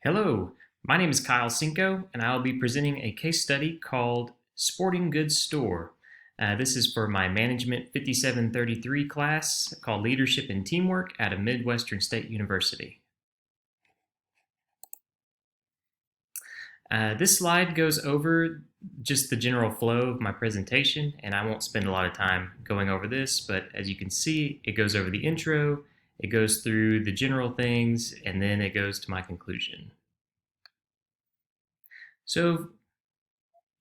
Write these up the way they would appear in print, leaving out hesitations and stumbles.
Hello, my name is Kyle Cinco, and I'll be presenting a case study called Sporting Goods Store. This is for my Management 5733 class called Leadership and Teamwork at a Midwestern State University. This slide goes over just the general flow of my presentation, and I won't spend a lot of time going over this, but as you can see, it goes over the intro, it goes through the general things, and then it goes to my conclusion. So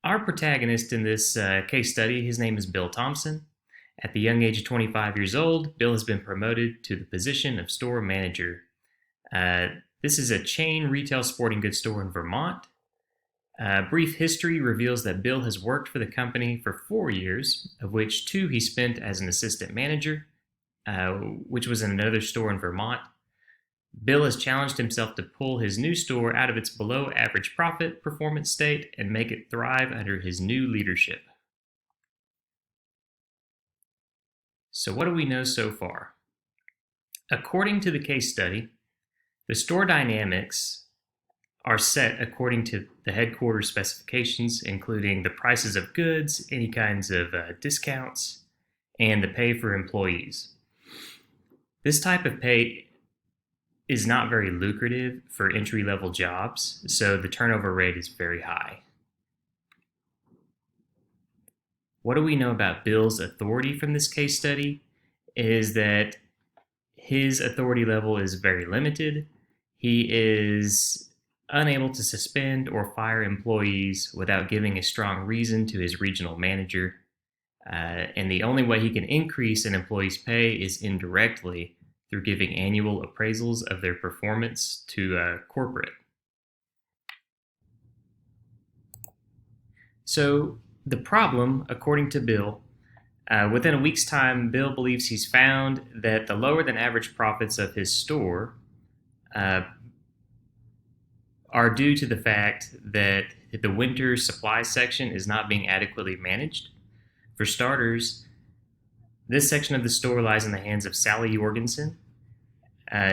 our protagonist in this case study, his name is Bill Thompson. At the young age of 25 years old, Bill has been promoted to the position of store manager. This is a chain retail sporting goods store in Vermont. Brief history reveals that Bill has worked for the company for 4 years, of which 2 he spent as an assistant manager, which was in another store in Vermont. Bill has challenged himself to pull his new store out of its below average profit performance state and make it thrive under his new leadership. So what do we know so far? According to the case study, the store dynamics are set according to the headquarters specifications, including the prices of goods, any kinds of discounts, and the pay for employees. This type of pay is not very lucrative for entry-level jobs, so the turnover rate is very high. What do we know about Bill's authority from this case study is that his authority level is very limited. He is unable to suspend or fire employees without giving a strong reason to his regional manager. And the only way he can increase an employee's pay is indirectly through giving annual appraisals of their performance to corporate. So the problem, according to Bill, within a week's time, Bill believes he's found that the lower than average profits of his store are due to the fact that the winter supply section is not being adequately managed. For starters, this section of the store lies in the hands of Sally Jorgensen.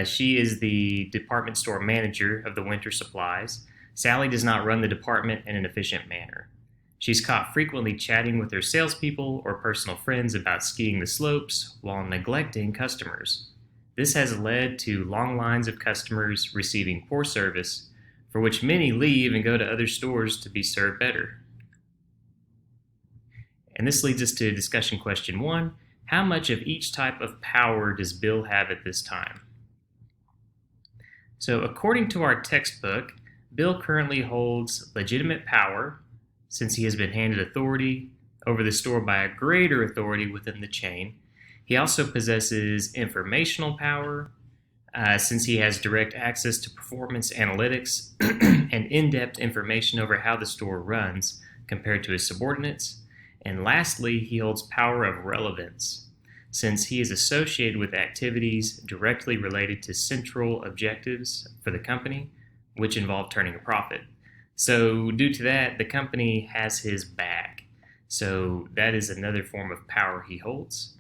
She is the department store manager of the winter supplies. Sally does not run the department in an efficient manner. She's caught frequently chatting with her salespeople or personal friends about skiing the slopes while neglecting customers. This has led to long lines of customers receiving poor service, for which many leave and go to other stores to be served better. And this leads us to discussion question 1. How much of each type of power does Bill have at this time? So according to our textbook, Bill currently holds legitimate power since he has been handed authority over the store by a greater authority within the chain. He also possesses informational power since he has direct access to performance analytics and in-depth information over how the store runs compared to his subordinates. And lastly, he holds power of relevance, since he is associated with activities directly related to central objectives for the company, which involve turning a profit. So due to that, the company has his back. So that is another form of power he holds.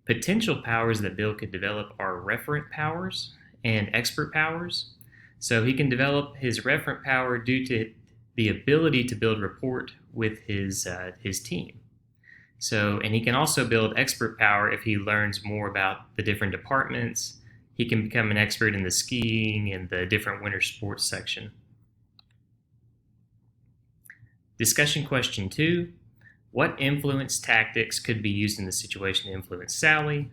Potential powers that Bill could develop are referent powers and expert powers. So he can develop his referent power due to the ability to build rapport with his team. So, and he can also build expert power if he learns more about the different departments. He can become an expert in the skiing and the different winter sports section. Discussion question 2. What influence tactics could be used in this situation to influence Sally?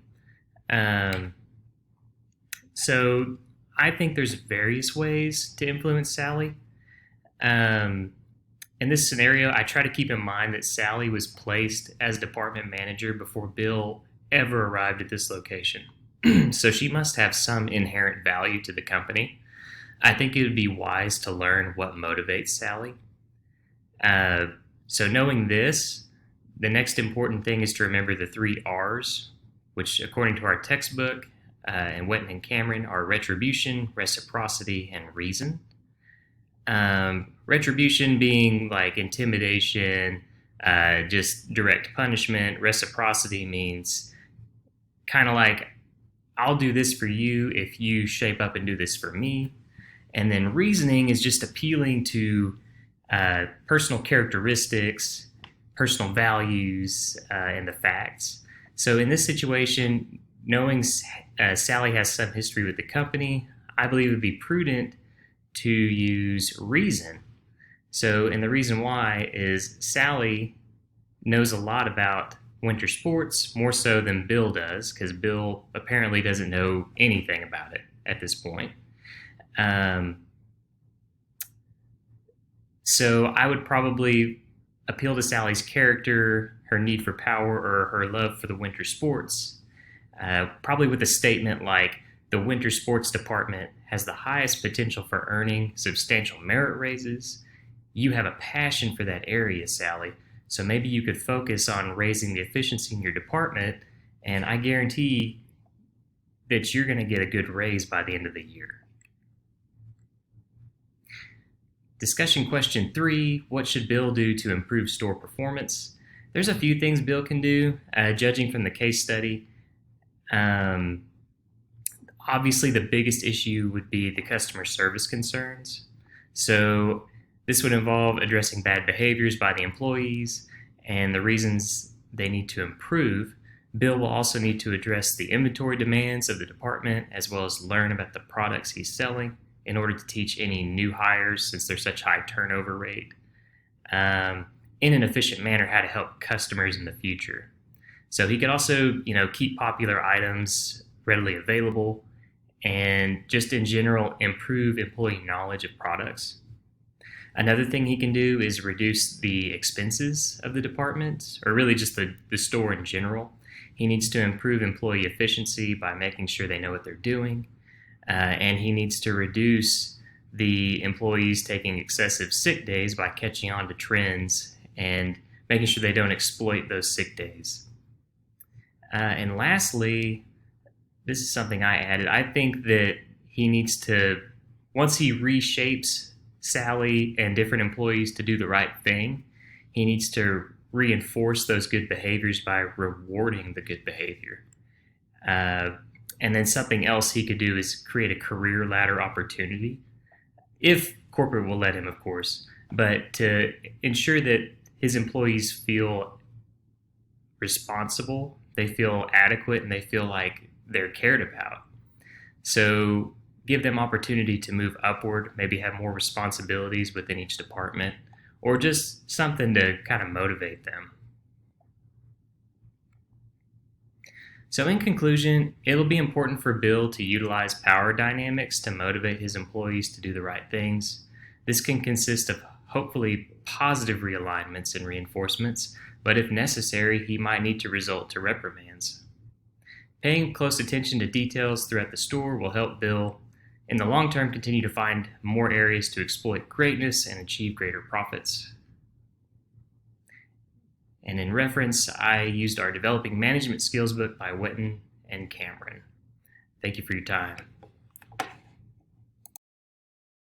So I think there's various ways to influence Sally. In this scenario, I try to keep in mind that Sally was placed as department manager before Bill ever arrived at this location. So she must have some inherent value to the company. I think it would be wise to learn what motivates Sally. So knowing this, the next important thing is to remember the 3 R's, which according to our textbook and Wetton and Cameron are retribution, reciprocity, and reason. Retribution being like intimidation, just direct punishment. Reciprocity means kind of like, I'll do this for you if you shape up and do this for me. And then reasoning is just appealing to personal characteristics, personal values, and the facts. So in this situation, knowing Sally has some history with the company, I believe it would be prudent to use reason. So, and the reason why is Sally knows a lot about winter sports, more so than Bill does, because Bill apparently doesn't know anything about it at this point. So I would probably appeal to Sally's character, her need for power, or her love for the winter sports, probably with a statement like, the winter sports department has the highest potential for earning substantial merit raises. You have a passion for that area, Sally, so maybe you could focus on raising the efficiency in your department, and I guarantee that you're going to get a good raise by the end of the year. Discussion question 3, what should Bill do to improve store performance? There's a few things Bill can do, judging from the case study. Obviously, the biggest issue would be the customer service concerns. So this would involve addressing bad behaviors by the employees and the reasons they need to improve. Bill will also need to address the inventory demands of the department, as well as learn about the products he's selling in order to teach any new hires, since there's such high turnover rate, in an efficient manner, how to help customers in the future. So he could also, keep popular items readily available, and just in general improve employee knowledge of products. Another thing he can do is reduce the expenses of the department, or really just the store in general. He needs to improve employee efficiency by making sure they know what they're doing, and he needs to reduce the employees taking excessive sick days by catching on to trends and making sure they don't exploit those sick days. And lastly, this is something I added. I think that he needs to, once he reshapes Sally and different employees to do the right thing, he needs to reinforce those good behaviors by rewarding the good behavior. And then something else he could do is create a career ladder opportunity, if corporate will let him, of course, but to ensure that his employees feel responsible, they feel adequate, and they feel like they're cared about. So give them opportunity to move upward, maybe have more responsibilities within each department, or just something to kind of motivate them. So in conclusion, it'll be important for Bill to utilize power dynamics to motivate his employees to do the right things. This can consist of hopefully positive realignments and reinforcements, but if necessary, he might need to resort to reprimands. Paying close attention to details throughout the store will help Bill, in the long term, continue to find more areas to exploit greatness and achieve greater profits. And in reference, I used our Developing Management Skills book by Witten and Cameron. Thank you for your time.